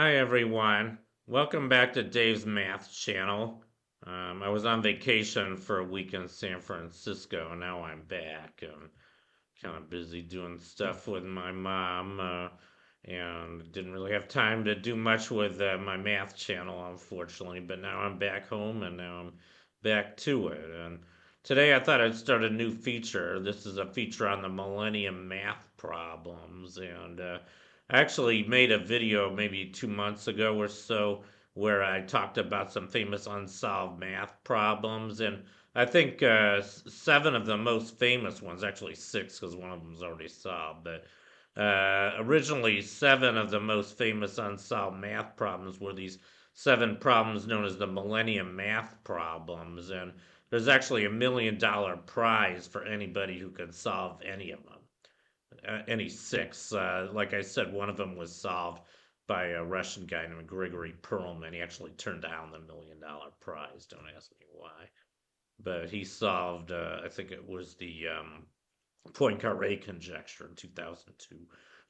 Hi everyone. Welcome back to Dave's Math channel. I was on vacation for a week in San Francisco. Now I'm back. I'm kind of busy doing stuff with my mom and didn't really have time to do much with my math channel, unfortunately. But now I'm back home and now I'm back to it. And today I thought I'd start a new feature. This is a feature on the Millennium Math Problems. And I actually made a video maybe 2 months ago or so where I talked about some famous unsolved math problems. And I think seven of the most famous ones, actually six, because one of them is already solved. But originally, seven of the most famous unsolved math problems were these seven problems known as the Millennium Math Problems, and there's actually $1 million prize for anybody who can solve any of them, any six. Like I said, one of them was solved by a Russian guy named Grigory Perelman. He actually turned down the $1 million prize. Don't ask me why, but he solved, I think it was the Poincaré conjecture in 2002,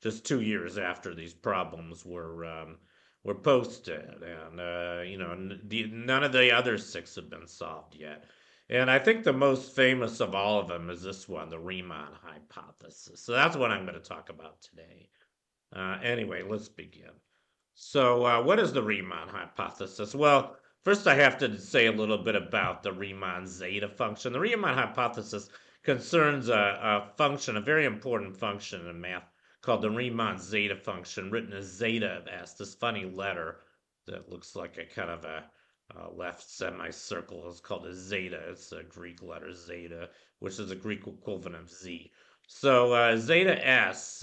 just 2 years after these problems were posted, and none of the other six have been solved yet. And I think the most famous of all of them is this one, the Riemann hypothesis. So that's what I'm going to talk about today. Anyway, let's begin. So, what is the Riemann hypothesis? Well, first I have to say a little bit about the Riemann zeta function. The Riemann hypothesis concerns a function, a very important function in math called the Riemann zeta function, written as zeta of s, this funny letter that looks like a kind of a left semicircle is called a zeta. It's a Greek letter zeta, which is a Greek equivalent of z. So zeta s,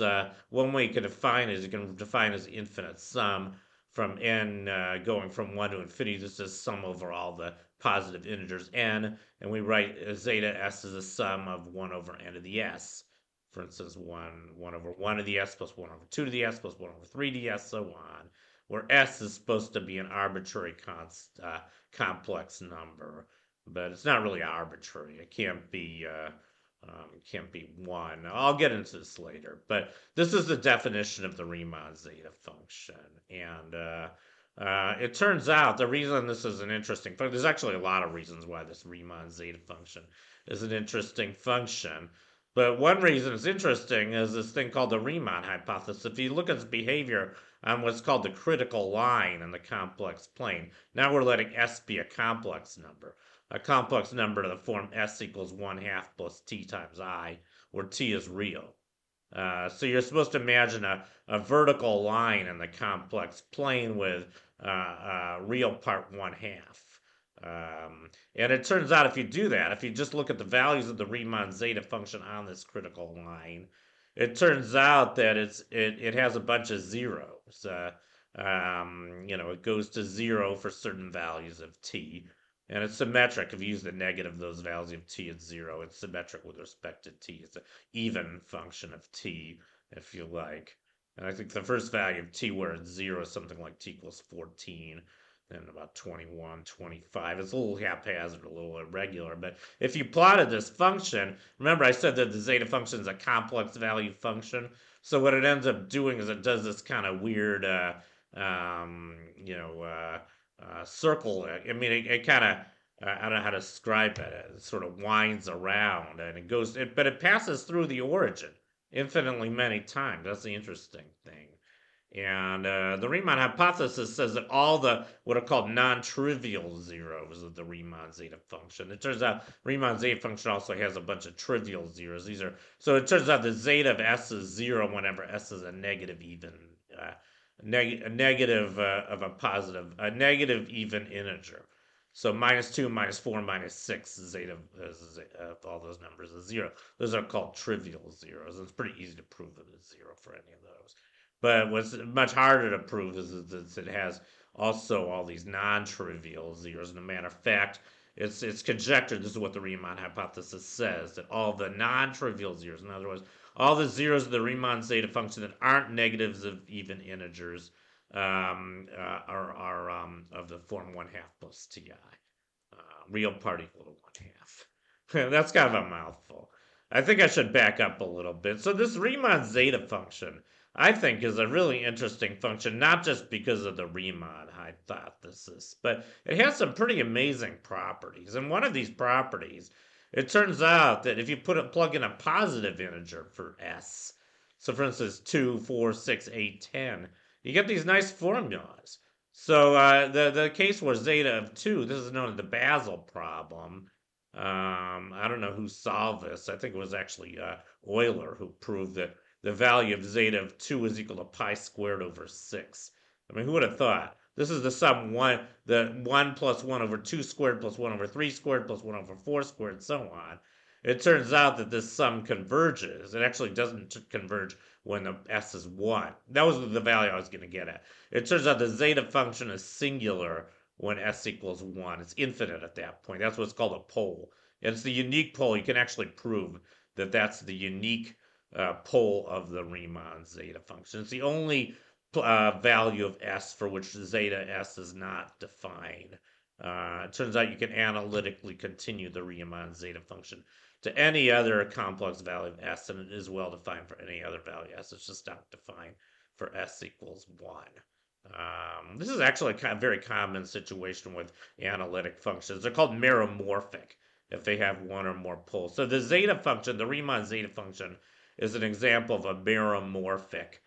one way you can define it is you can define as infinite sum from n going from 1 to infinity. This is sum over all the positive integers n, and we write zeta s as a sum of 1 over n to the s. For instance, 1 over 1 to the s plus 1 over 2 to the s plus 1 over 3 to the s, so on, where s is supposed to be an arbitrary complex number, but it's not really arbitrary. It can't be one. I'll get into this later, but this is the definition of the Riemann zeta function. And it turns out the reason this is an interesting function, there's actually a lot of reasons why this Riemann zeta function is an interesting function. But one reason it's interesting is this thing called the Riemann hypothesis. If you look at its behavior on what's called the critical line in the complex plane, now we're letting S be a complex number. A complex number to the form S equals 1/2 plus T times I, where T is real. So you're supposed to imagine a vertical line in the complex plane with real part 1/2. And it turns out if you do that, if you just look at the values of the Riemann zeta function on this critical line, it turns out that it has a bunch of zeros. It goes to 0 for certain values of t, and it's symmetric. If you use the negative of those values of t at 0, it's symmetric with respect to t. It's an even function of t, if you like. And I think the first value of t where it's 0 is something like t equals 14, then about 21, 25. It's a little haphazard, a little irregular. But if you plotted this function, remember I said that the zeta function is a complex value function. So what it ends up doing is it does this kind of weird, circle. I mean, it kind of, I don't know how to describe it. It sort of winds around and but it passes through the origin infinitely many times. That's the interesting thing. And the Riemann hypothesis says that all the what are called non-trivial zeros of the Riemann zeta function. It turns out Riemann zeta function also has a bunch of trivial zeros. So it turns out the zeta of s is 0 whenever s is a negative even a negative of a negative even integer. So -2, -4, -6 zeta of all those numbers is 0. Those are called trivial zeros. It's pretty easy to prove that it's 0 for any of those. But what's much harder to prove is that it has also all these non-trivial zeros. As a matter of fact, it's conjectured, this is what the Riemann hypothesis says, that all the non-trivial zeros, in other words, all the zeros of the Riemann zeta function that aren't negatives of even integers, are of the form 1/2 plus ti. Real part equal to 1/2. That's kind of a mouthful. I think I should back up a little bit. So this Riemann zeta function, I think is a really interesting function, not just because of the Riemann hypothesis, but it has some pretty amazing properties. And one of these properties, it turns out that if you plug in a positive integer for s, so for instance 2, 4, 6, 8, 10, you get these nice formulas. So the case where zeta of 2, this is known as the Basel problem. I don't know who solved this. I think it was actually Euler who proved that the value of zeta of 2 is equal to pi squared over 6. I mean, who would have thought? This is the sum 1, the 1 plus 1 over 2 squared plus 1 over 3 squared plus 1 over 4 squared, and so on. It turns out that this sum converges. It actually doesn't converge when the s is 1. That was the value I was going to get at. It turns out the zeta function is singular when s equals 1. It's infinite at that point. That's what's called a pole. And it's the unique pole. You can actually prove that that's the unique pole of the Riemann zeta function. It's the only value of s for which zeta s is not defined. It turns out you can analytically continue the Riemann zeta function to any other complex value of s, and it is well defined for any other value s. It's just not defined for s equals 1. This is actually a very common situation with analytic functions. They're called meromorphic if they have one or more poles. So the zeta function, the Riemann zeta function, is an example of a meromorphic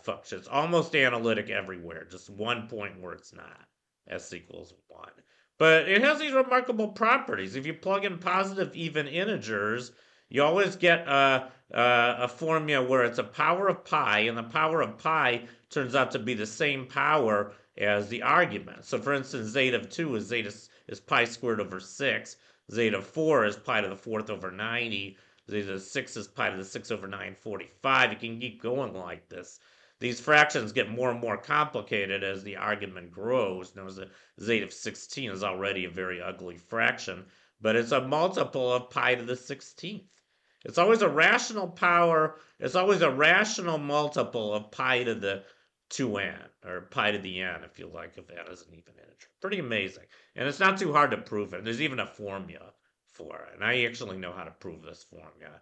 function. It's almost analytic everywhere, just one point where it's not. S equals 1. But it has these remarkable properties. If you plug in positive even integers, you always get a formula where it's a power of pi, and the power of pi turns out to be the same power as the argument. So for instance, zeta of 2 is pi squared over 6. Zeta of 4 is pi to the 4th over 90. Zeta of 6 is pi to the 6 over 945. You can keep going like this. These fractions get more and more complicated as the argument grows. Notice that zeta of 16 is already a very ugly fraction, but it's a multiple of pi to the 16th. It's always a rational power. It's always a rational multiple of pi to the 2n, or pi to the n, if you like, if n is an even integer. Pretty amazing. And it's not too hard to prove it. There's even a formula for it. And I actually know how to prove this formula.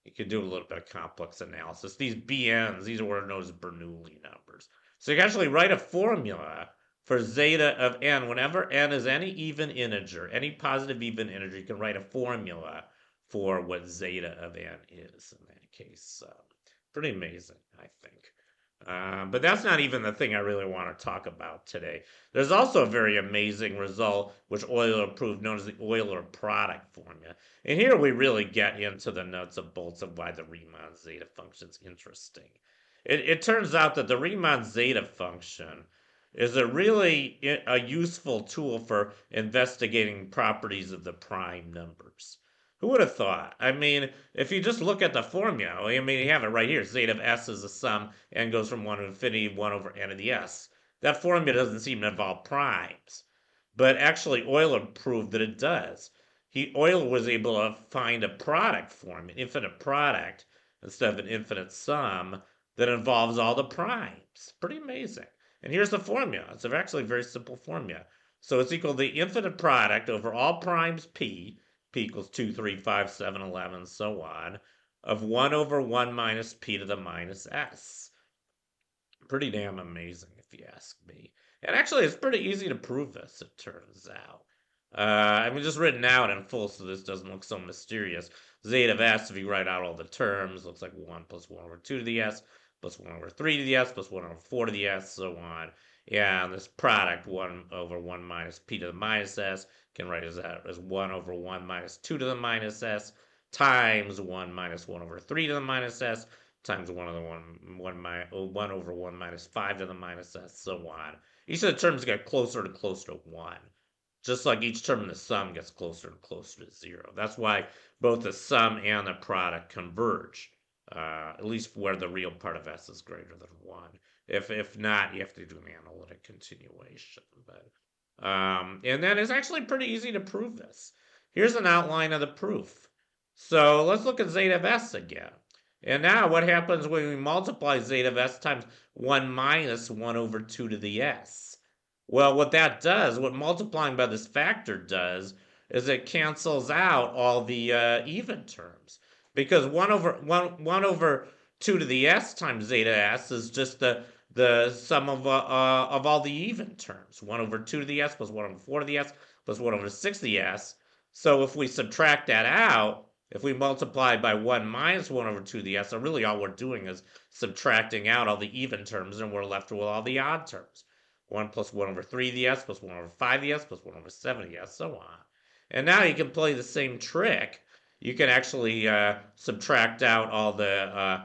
You can do a little bit of complex analysis. These BNs, these are what are known as Bernoulli numbers. So you can actually write a formula for zeta of n. Whenever n is any even integer, any positive even integer, you can write a formula for what zeta of n is in that case. Pretty amazing, I think. But that's not even the thing I really want to talk about today. There's also a very amazing result which Euler proved, known as the Euler product formula. And here we really get into the nuts and bolts of why the Riemann zeta function is interesting. It turns out that the Riemann zeta function is a useful tool for investigating properties of the prime numbers. Who would have thought? I mean, if you just look at the formula, I mean, you have it right here. Zeta of s is a sum, n goes from 1 to infinity, 1 over n to the s. That formula doesn't seem to involve primes. But actually, Euler proved that it does. Euler was able to find a product form, an infinite product, instead of an infinite sum, that involves all the primes. Pretty amazing. And here's the formula. It's actually a very simple formula. So it's equal to the infinite product over all primes p equals 2, 3, 5, 7, 11, so on, of 1 over 1 minus p to the minus s. Pretty damn amazing, if you ask me. And actually, it's pretty easy to prove this, it turns out. I mean, just written out in full so this doesn't look so mysterious. Zeta of s, if you write out all the terms, looks like 1 plus 1 over 2 to the s, plus 1 over 3 to the s, plus 1 over 4 to the s, so on. Yeah, and this product, 1 over 1 minus p to the minus s, can write as 1 over 1 minus 2 to the minus s, times 1 minus 1 over 3 to the minus s, times 1 over 1 over 1 minus 5 to the mince s, so on. Each of the terms get closer to 1. Just like each term in the sum gets closer and closer to 0. That's why both the sum and the product converge, at least where the real part of s is greater than 1. If not, you have to do an analytic continuation. And then it's actually pretty easy to prove this. Here's an outline of the proof. So let's look at zeta of s again. And now what happens when we multiply zeta of s times 1 minus 1 over 2 to the s? Well, what that does, what multiplying by this factor does, is it cancels out all the even terms. Because 1 over 2 to the s times zeta s is just the sum of all the even terms. 1 over 2 to the s plus 1 over 4 to the s plus 1 over 6 to the s. So if we subtract that out, if we multiply by 1 minus 1 over 2 to the s, so really all we're doing is subtracting out all the even terms, and we're left with all the odd terms. 1 plus 1 over 3 to the s plus 1 over 5 to the s plus 1 over 7 to the s, so on. And now you can play the same trick. You can actually subtract out all the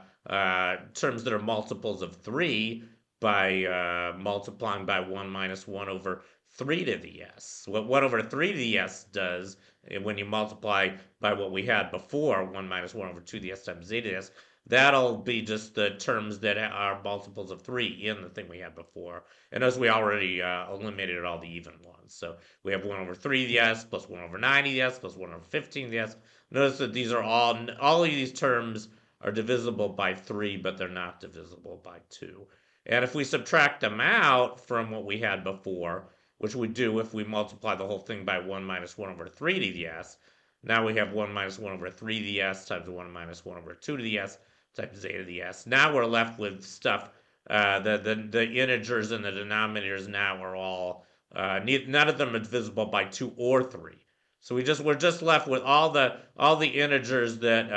terms that are multiples of 3 by multiplying by 1 minus 1 over 3 to the s. What 1 over 3 to the s does, when you multiply by what we had before, 1 minus 1 over 2 to the s times zeta to the s, that'll be just the terms that are multiples of 3 in the thing we had before. And as we already eliminated all the even ones. So we have 1 over 3 to the s plus 1 over 9 to the s plus 1 over 15 to the s. Notice that these are all of these terms are divisible by 3, but they're not divisible by 2. And if we subtract them out from what we had before, which we do if we multiply the whole thing by 1 minus 1 over 3 to the s, now we have 1 minus 1 over 3 to the s times 1 minus 1 over 2 to the s times zeta to the s. Now we're left with stuff, the integers in the denominators now are all, none of them are divisible by 2 or 3. So we're just left with all the integers that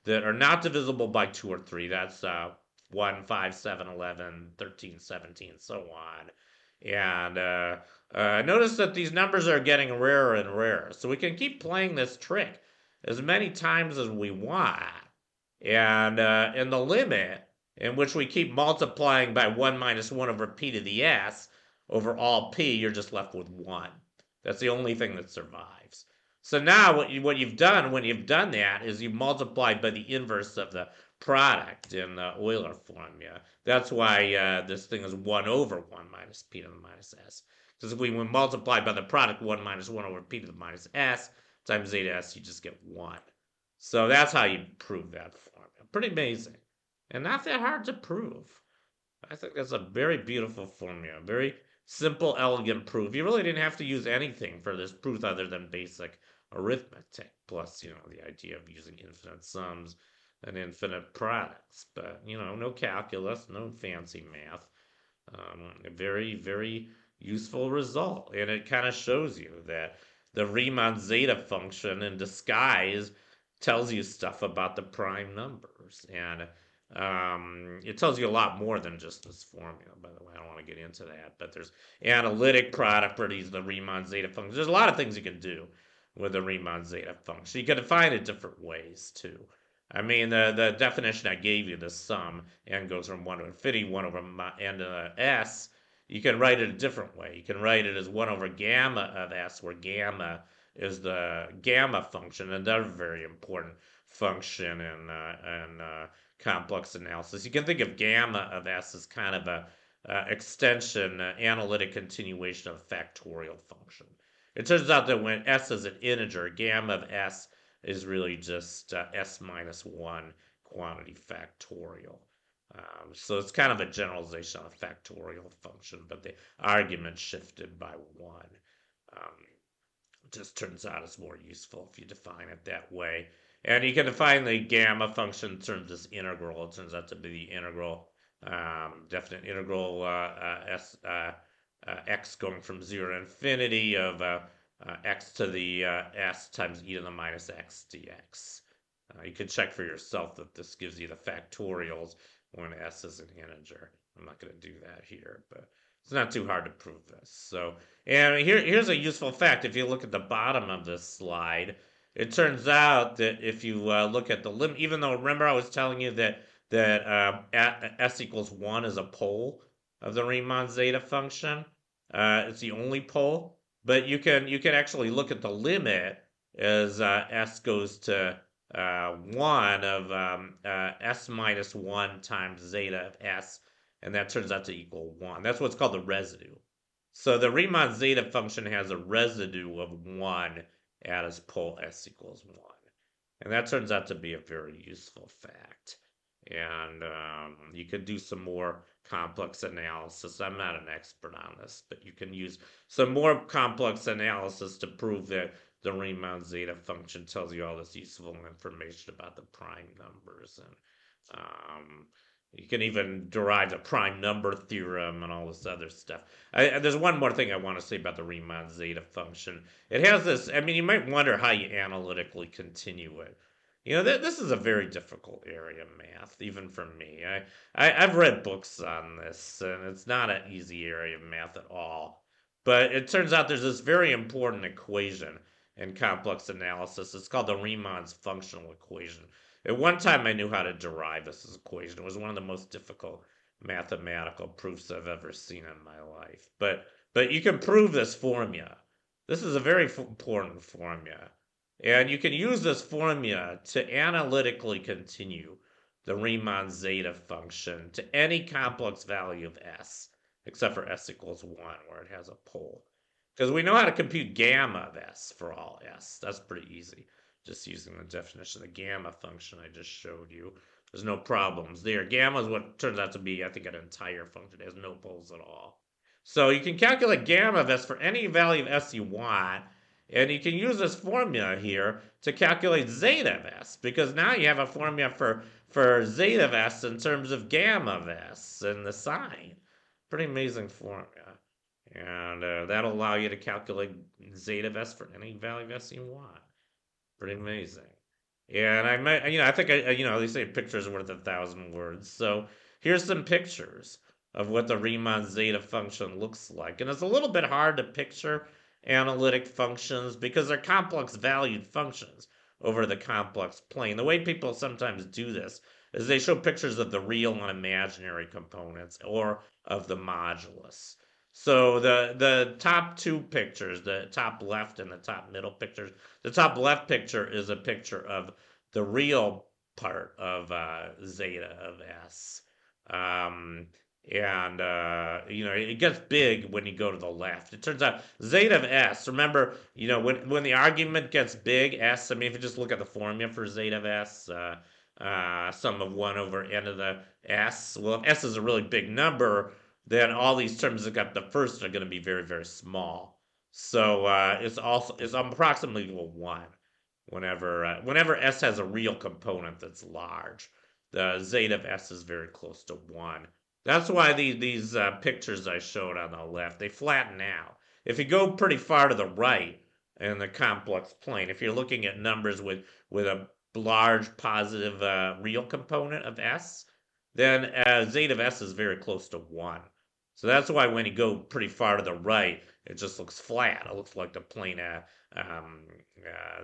are not divisible by 2 or 3. That's 1, 5, 7, 11, 13, 17, so on. And notice that these numbers are getting rarer and rarer. So we can keep playing this trick as many times as we want. And in the limit, in which we keep multiplying by 1 minus 1 over p to the s over all p, you're just left with 1. That's the only thing that survives. So now what you've done when you've done that is you multiplied by the inverse of the product in the Euler formula. That's why this thing is 1 over 1 minus p to the minus s. Because if we multiply by the product 1 minus 1 over p to the minus s times zeta s, you just get 1. So that's how you prove that formula. Pretty amazing. And not that hard to prove. I think that's a very beautiful formula. Very simple, elegant proof. You really didn't have to use anything for this proof other than basic arithmetic. Plus, the idea of using infinite sums and infinite products. But, no calculus, no fancy math. A very, very useful result. And it kind of shows you that the Riemann zeta function in disguise tells you stuff about the prime numbers. And it tells you a lot more than just this formula, by the way. I don't want to get into that. But there's analytic properties of the Riemann zeta function. There's a lot of things you can do with the Riemann zeta function. You can define it different ways, too. I mean, the definition I gave you, the sum, n goes from 1 to infinity, 1 over n to s, you can write it a different way. You can write it as 1 over gamma of s, where gamma is the gamma function, another very important function in complex analysis. You can think of gamma of s as kind of a extension, analytic continuation of a factorial function. It turns out that when s is an integer, gamma of s is really just s minus 1 quantity factorial. So it's kind of a generalization of a factorial function, but the argument shifted by 1. Just turns out it's more useful if you define it that way. And you can define the gamma function in terms of this integral. It turns out to be the integral, definite integral x going from 0 to infinity of x to the s times e to the minus x dx. You can check for yourself that this gives you the factorials when s is an integer. I'm not going to do that here, but it's not too hard to prove this. So, and here's a useful fact. If you look at the bottom of this slide, it turns out that if you look at the limit, even though, remember I was telling you that s equals 1 is a pole of the Riemann zeta function. It's the only pole. But you can actually look at the limit as s goes to 1 of s minus 1 times zeta of s, and that turns out to equal 1. That's what's called the residue. So the Riemann zeta function has a residue of 1 at its pole s equals 1. And that turns out to be a very useful fact. And you could do some more complex analysis. I'm not an expert on this, but you can use some more complex analysis to prove that the Riemann zeta function tells you all this useful information about the prime numbers. And You can even derive the prime number theorem and all this other stuff. There's one more thing I want to say about the Riemann zeta function. It has this, I mean, you might wonder how you analytically continue it. You know, this is a very difficult area of math, even for me. I've read books on this, and it's not an easy area of math at all. But it turns out there's this very important equation in complex analysis. It's called the Riemann's functional equation. At one time, I knew how to derive this equation. It was one of the most difficult mathematical proofs I've ever seen in my life. But you can prove this formula. This is a very important formula. And you can use this formula to analytically continue the Riemann zeta function to any complex value of s, except for s equals 1, where it has a pole. Because we know how to compute gamma of s for all s. That's pretty easy. Just using the definition of the gamma function I just showed you. There's no problems there. Gamma is what turns out to be, I think, an entire function. It has no poles at all. So you can calculate gamma of s for any value of s you want, and you can use this formula here to calculate zeta of s, because now you have a formula for zeta of s in terms of gamma of s and the sign. Pretty amazing formula. And that'll allow you to calculate zeta of s for any value of s you want. Pretty amazing. And I might, I think they say pictures are worth 1,000 words. So here's some pictures of what the Riemann zeta function looks like. And it's a little bit hard to picture analytic functions because they're complex valued functions over the complex plane. The way people sometimes do this is they show pictures of the real and imaginary components or of the modulus. So the top two pictures, the top left and the top middle pictures, the top left picture is a picture of the real part of zeta of s. It gets big when you go to the left. It turns out zeta of s, remember, when the argument gets big, s, I mean, if you just look at the formula for zeta of s, sum of 1 over n of the s, well, if s is a really big number, then all these terms that got the first are going to be very, very small. So it's approximately equal to 1 whenever s has a real component that's large. The zeta of s is very close to 1. That's why these pictures I showed on the left, they flatten out. If you go pretty far to the right in the complex plane, if you're looking at numbers with a large positive real component of s, then zeta of s is very close to 1. So that's why when you go pretty far to the right, it just looks flat. It looks like the plane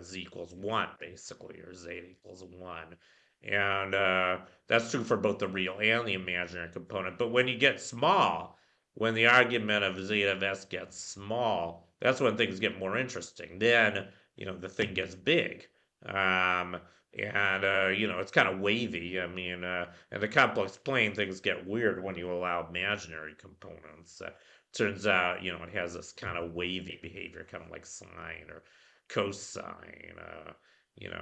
z equals 1, basically, or zeta equals 1. And that's true for both the real and the imaginary component. But when you get small, when the argument of zeta of s gets small, that's when things get more interesting. Then, the thing gets big. It's kind of wavy. I mean, in the complex plane, things get weird when you allow imaginary components. Turns out, it has this kind of wavy behavior, kind of like sine or cosine,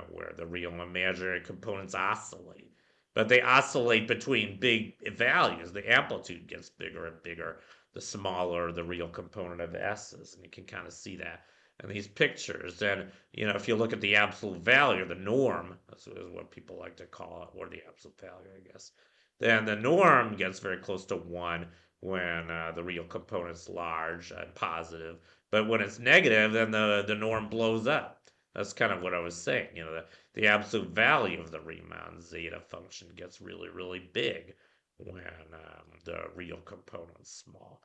where the real and imaginary components oscillate. But they oscillate between big values. The amplitude gets bigger and bigger the smaller the real component of s is. And you can kind of see that in these pictures. And, if you look at the absolute value, the norm, that's what people like to call it, or the absolute value, I guess, then the norm gets very close to 1 when the real component's large and positive. But when it's negative, then the norm blows up. That's kind of what I was saying. The absolute value of the Riemann zeta function gets really, really big when the real component's small.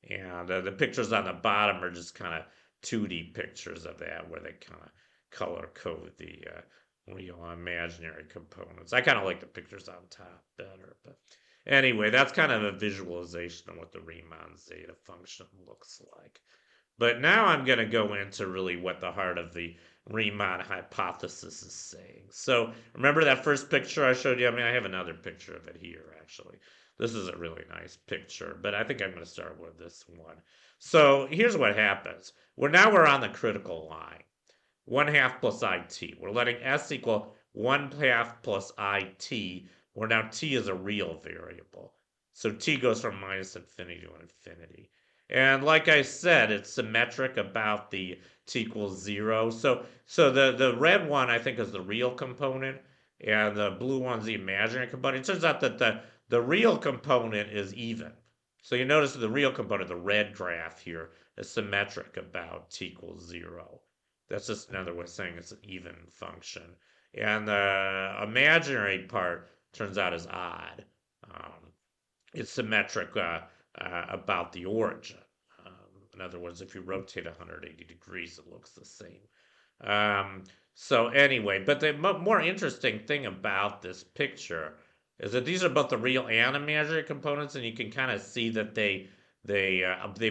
And the pictures on the bottom are just kind of 2D pictures of that, where they kind of color code the real and imaginary components. I kind of like the pictures on top better. But anyway, that's kind of a visualization of what the Riemann zeta function looks like. But now I'm going to go into really what the heart of the Riemann hypothesis is saying. So remember that first picture I showed you? I mean, I have another picture of it here, actually. This is a really nice picture, but I think I'm going to start with this one. So here's what happens. Now we're on the critical line. 1/2 plus it. We're letting s equal 1/2 plus it, where now t is a real variable. So t goes from minus infinity to infinity. And like I said, it's symmetric about the t equals 0. So the red one, I think, is the real component. and the blue one's the imaginary component. It turns out that the real component is even. So you notice the real component, the red graph here, is symmetric about t equals 0. That's just another way of saying it's an even function. And the imaginary part turns out is odd. Um, it's symmetric about the origin. In other words, if you rotate 180 degrees, it looks the same. So anyway, but the more interesting thing about this picture is that these are both the real and imaginary components, and you can kind of see that they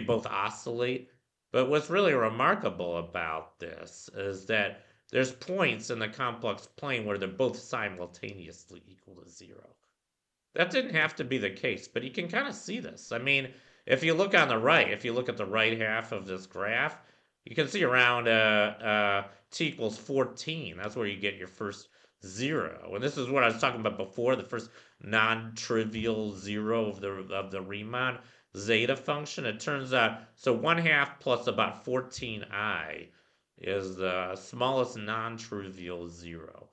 both oscillate. But what's really remarkable about this is that there's points in the complex plane where they're both simultaneously equal to 0. That didn't have to be the case, but you can kind of see this. I mean, if you look on the right, if you look at the right half of this graph, you can see around t equals 14. That's where you get your first 0. And this is what I was talking about before, the first non-trivial 0 of the Riemann zeta function. It turns out, so 1/2 plus about 14i is the smallest non-trivial 0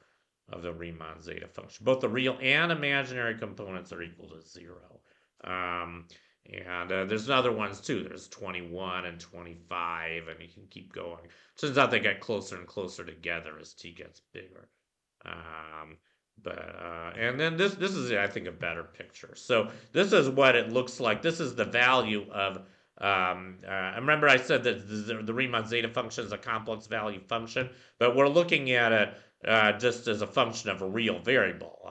of the Riemann zeta function. Both the real and imaginary components are equal to 0. And there's other ones too. There's 21 and 25, and you can keep going. Turns out they get closer and closer together as t gets bigger. And then this is, I think, a better picture. So this is what it looks like. This is the value of remember I said that the Riemann zeta function is a complex value function, but we're looking at it just as a function of a real variable.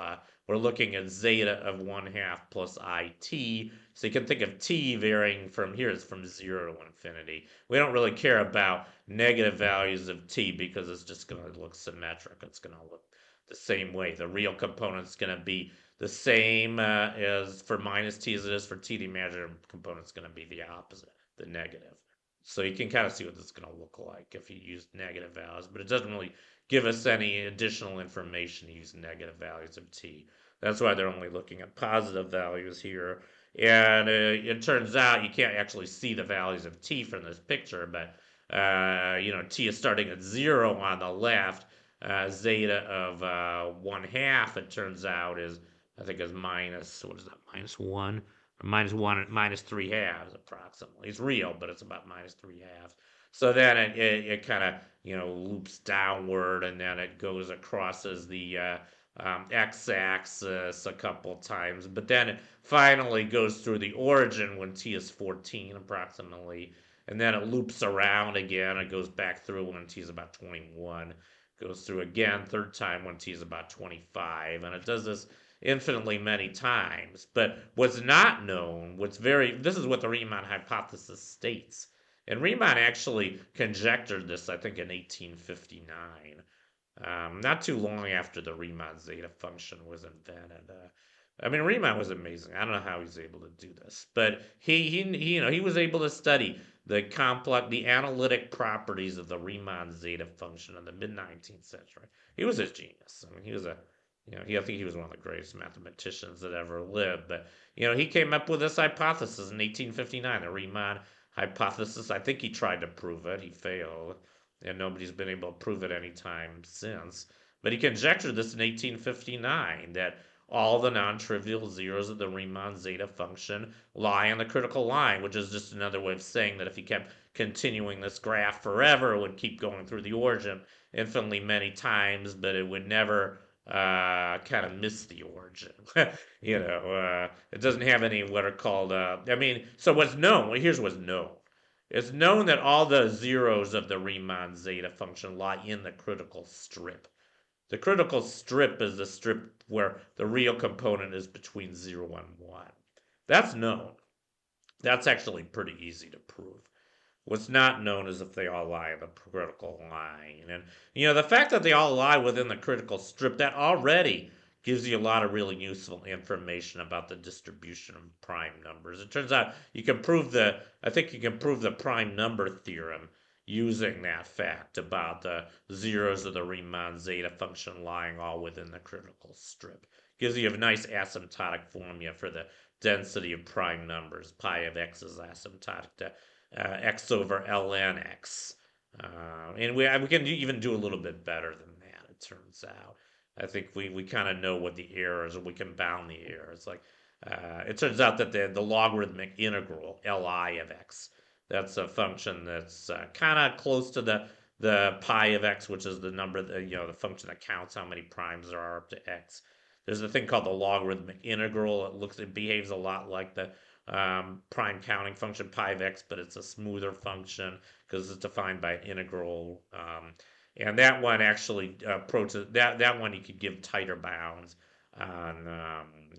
We're looking at zeta of 1/2 plus it. So you can think of t varying from here is from 0 to infinity. We don't really care about negative values of t because it's just going to look symmetric. It's going to look the same way. The real component's going to be the same as for minus t as it is for t. The imaginary component's going to be the opposite, the negative. So you can kind of see what this is going to look like if you use negative values, but it doesn't really give us any additional information to use negative values of t. That's why they're only looking at positive values here. And it turns out you can't actually see the values of t from this picture, but t is starting at 0 on the left. Zeta of 1/2, it turns out, is, I think, is minus, what is that, minus 1? Minus 1, minus 3/2 approximately. It's real, but it's about minus 3/2. So then it kind of, loops downward, and then it goes across as the x-axis a couple times. But then it finally goes through the origin when t is 14 approximately. And then it loops around again. It goes back through when t is about 21. Goes through again, third time when t is about 25. And it does this infinitely many times. But what's not known, this is what the Riemann hypothesis states. And Riemann actually conjectured this, I think, in 1859. Not too long after the Riemann zeta function was invented. Riemann was amazing. I don't know how he's able to do this, but he was able to study the analytic properties of the Riemann zeta function in the mid 19th century. He was a genius. He was I think he was one of the greatest mathematicians that ever lived. But he came up with this hypothesis in 1859, the Riemann hypothesis. I think he tried to prove it. He failed, and nobody's been able to prove it any time since. But he conjectured this in 1859 that all the non-trivial zeros of the Riemann zeta function lie on the critical line, which is just another way of saying that if he kept continuing this graph forever, it would keep going through the origin infinitely many times, but it would never kind of miss the origin. It doesn't have any what are called, so what's known, well, here's what's known. It's known that all the zeros of the Riemann zeta function lie in the critical strip. The critical strip is the strip where the real component is between 0 and 1. That's known. That's actually pretty easy to prove. What's not known is if they all lie in the critical line. And, the fact that they all lie within the critical strip, that already gives you a lot of really useful information about the distribution of prime numbers. It turns out you can prove the prime number theorem using that fact about the zeros of the Riemann zeta function lying all within the critical strip. Gives you a nice asymptotic formula for the density of prime numbers. Pi of x is asymptotic to x over ln x. And we can even do a little bit better than that, it turns out. I think we kind of know what the error is, or we can bound the error. It's like it turns out that the logarithmic integral Li of x, that's a function that's kind of close to the pi of x, which is the number that, the function that counts how many primes there are up to x. There's a thing called the logarithmic integral. It behaves a lot like the prime counting function pi of x, but it's a smoother function because it's defined by integral. And that one actually approaches that one you could give tighter bounds on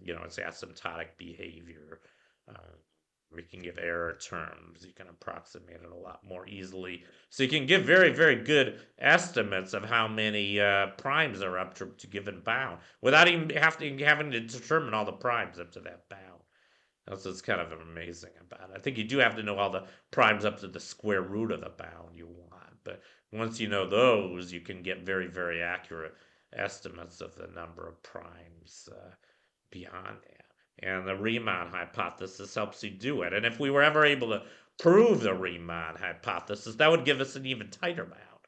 its asymptotic behavior. Uh, we can give error terms. You can approximate it a lot more easily. So you can give very, very good estimates of how many primes are up to given bound without even having to determine all the primes up to that bound. That's what's kind of amazing about it. I think you do have to know all the primes up to the square root of the bound you want. But once you know those, you can get very, very accurate estimates of the number of primes beyond that. And the Riemann hypothesis helps you do it. And if we were ever able to prove the Riemann hypothesis, that would give us an even tighter bound.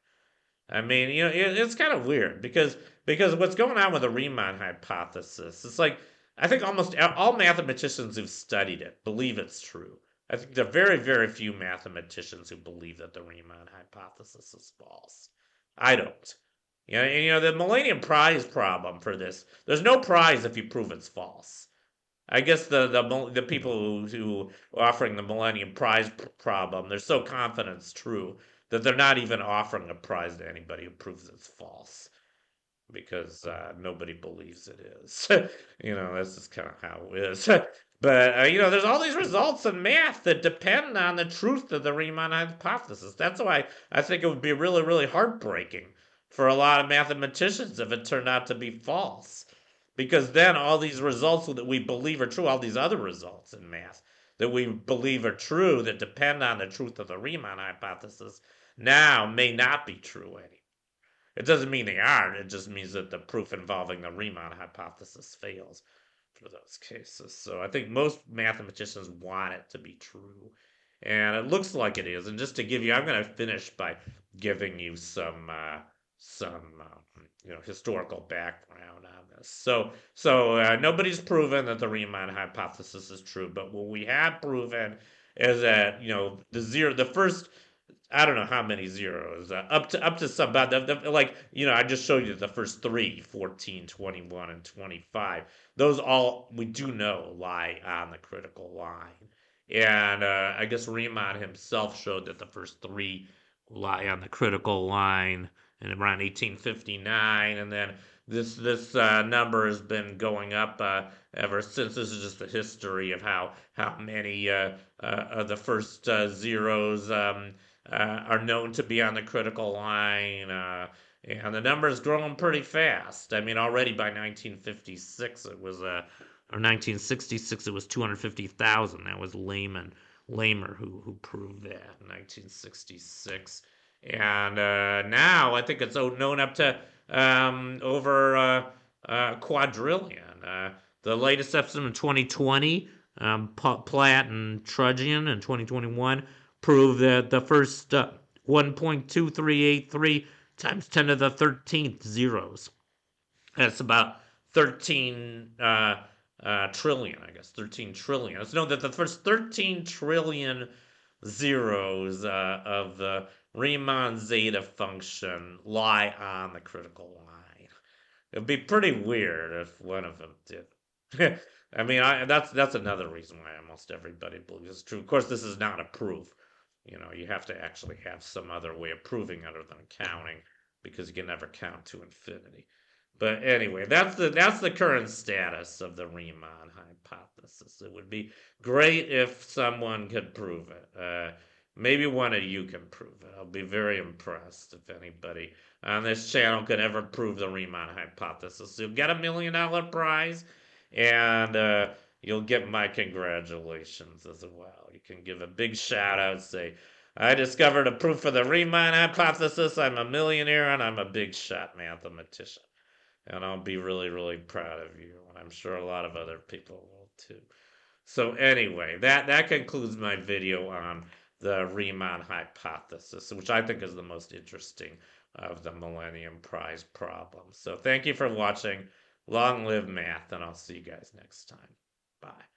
I mean, it's kind of weird because what's going on with the Riemann hypothesis? It's like I think almost all mathematicians who've studied it believe it's true. I think there are very, very few mathematicians who believe that the Riemann hypothesis is false. I don't. The Millennium Prize problem for this. There's no prize if you prove it's false. I guess the people who are offering the Millennium Prize problem, they're so confident it's true that they're not even offering a prize to anybody who proves it's false because nobody believes it is. That's just kind of how it is. But there's all these results in math that depend on the truth of the Riemann hypothesis. That's why I think it would be really, really heartbreaking for a lot of mathematicians if it turned out to be false. Because then all these results that we believe are true, all these other results in math that we believe are true that depend on the truth of the Riemann hypothesis now may not be true anymore. It doesn't mean they aren't. It just means that the proof involving the Riemann hypothesis fails for those cases. So I think most mathematicians want it to be true. And it looks like it is. And just to give you, I'm going to finish by giving you some historical background on this. So nobody's proven that the Riemann hypothesis is true, but what we have proven is that the first I don't know how many zeros. Up to some, about I just showed you the first three, 14, 21, and 25. Those all, we do know, lie on the critical line. And I guess Riemann himself showed that the first three lie on the critical line in around 1859. And then this number has been going up ever since. This is just the history of how many of the first zeros are known to be on the critical line. And the number's growing pretty fast. I mean, already by 1956, it was, or 1966, it was 250,000. That was Lamer who proved that in 1966. And now I think it's known up to over a quadrillion. The latest estimate in 2020, Platt and Trudgian in 2021, prove that the first 1.2383 times 10 to the 13th zeros. That's about 13 trillion, I guess. 13 trillion. Let's know that the first 13 trillion zeros of the Riemann zeta function lie on the critical line. It'd be pretty weird if one of them did. I mean, that's another reason why almost everybody believes it's true. Of course, this is not a proof. You have to actually have some other way of proving other than counting, because you can never count to infinity. But anyway, that's the current status of the Riemann hypothesis. It would be great if someone could prove it. Maybe one of you can prove it. I'll be very impressed if anybody on this channel can ever prove the Riemann hypothesis. You'll get $1 million prize, and you'll get my congratulations as well. You can give a big shout out, say, I discovered a proof for the Riemann hypothesis. I'm a millionaire and I'm a big shot mathematician. And I'll be really, really proud of you. And I'm sure a lot of other people will too. So anyway, that concludes my video on the Riemann hypothesis, which I think is the most interesting of the Millennium Prize Problems. So thank you for watching. Long live math, and I'll see you guys next time. Bye.